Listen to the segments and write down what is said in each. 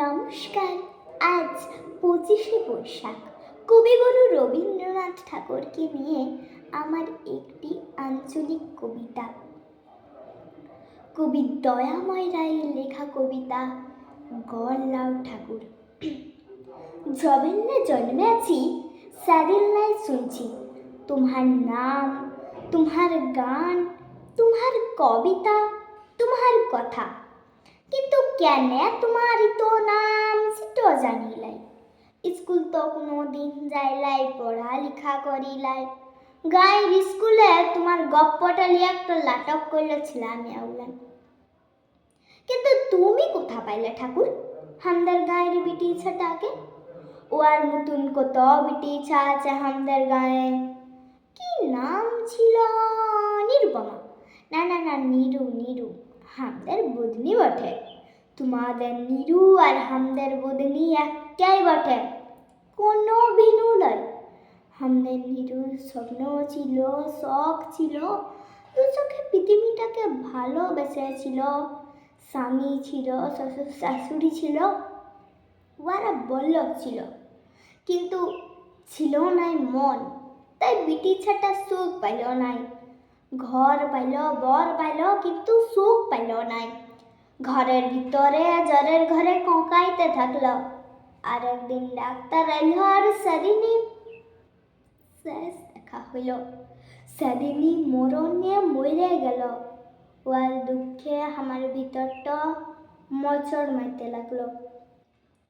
নমস্কার। আজ 25শে বৈশাখ। কবিগুরু রবীন্দ্রনাথ ঠাকুরকে নিয়ে আমার একটি আঞ্চলিক কবিতা। কবি দয়াময় রায়ের লেখা কবিতা গড়লাউ ঠাকুর। যবেল্লে জন্মে আছি স্যাদিল্লাই শুনছি তোমার নাম, তোমার গান, তোমার কবিতা, তোমার কথা। কিন্তু কেনে তোমার তো নাম সেটা জানিলাই। স্কুল তো কোনো দিন যাইলাই, পড়ালেখা করিলাই। গায়ের স্কুলে তোমার গপ্পটা লিয়ে একটা নাটক করলেছিলাম আউলান। কিন্তু তুমি কোথা পাইলে ঠাকুর হামদের গায়ের বিটি ছাটাকে? ওর মতন কত বিটি ছা আছে হামদের গায়ে। কি নাম ছিল? নিরুপমা? না না না, নিরু নিরু হামদের বুধনি বটে। তোমাদের নিরু আর হামদের বুধনি একটাই বটে, কোনো ভিন্ন নয়। হামদের নিরুর স্বপ্ন ছিল, শখ ছিল, দু চোখে পৃথিবীটাকে ভালোবেসেছিল। স্বামী ছিল, শ্বশুর শাশুড়ি ছিল, ওরা বল্লভ ছিল, কিন্তু ছিল নাই মন। তাই বিটি ছাটা সুখ পাইল নাই। ঘর পাইল, বর পাইল, কিন্তু সুখ পাইল নাই। ঘরের ভিতরে জ্বরের ঘরে কঁকাইতে থাকলো। আর একদিন ডাক্তার এলো আর সেদিনই শেষ দেখা হইল। সেদিনই মরণে মরে গেল। ওর দুঃখে আমার ভিতরটা মোচড় মারতে লাগলো।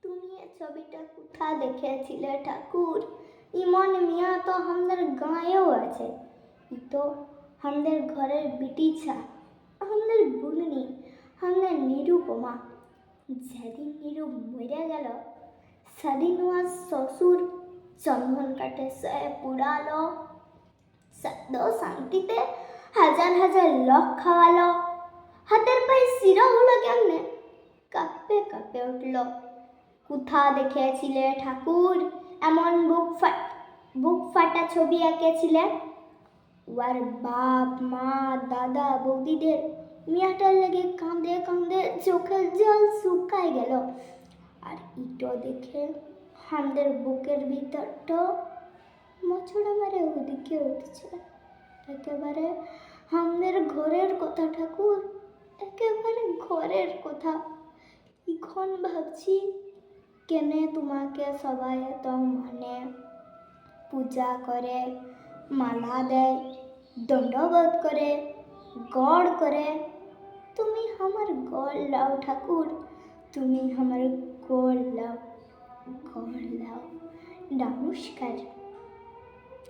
তুমি এ ছবিটা কোথা দেখেছিলে ঠাকুর? ইমন মিয়া তো আমাদের গাঁয়েও আছে। ই তো আমাদের ঘরের বিটি ছা, আমাদের বুননি, আমাদের নিরুপমা। যেদিন নিরু মরে গেল সেদিন ওর শ্বশুর চন্দন কাঠে সে পুড়ালো, সদ্য শান্তিতে হাজার হাজার লোক খাওয়ালো। হাতের পায়ে শিরা হলো কেমনে? কাঁপে কাঁপে উঠল। কোথা দেখেছিলে ঠাকুর এমন বুক ফাটা ছবি এঁকেছিলে? ওর বাপ মা দাদা বৌদিদের মিয়াটার লেগে কাঁদে কাঁদে চোখের জল শুকায় গেল। আর ইটো দেখে আমাদের বুকের ভিতরটা মোচড়া মারে ওদিকে উঠছে। একেবারে আমাদের ঘরের কথা ঠাকুর, একেবারে ঘরের কথা। এখন ভাবছি কেনে তোমাকে সবাই এত মানে, পূজা করে, মালা দেয়, দণ্ডবোধ করে, গড় করে। তুমি আমার গড়লাউ ঠাকুর, তুমি আমার গড়লাউ। নমস্কার।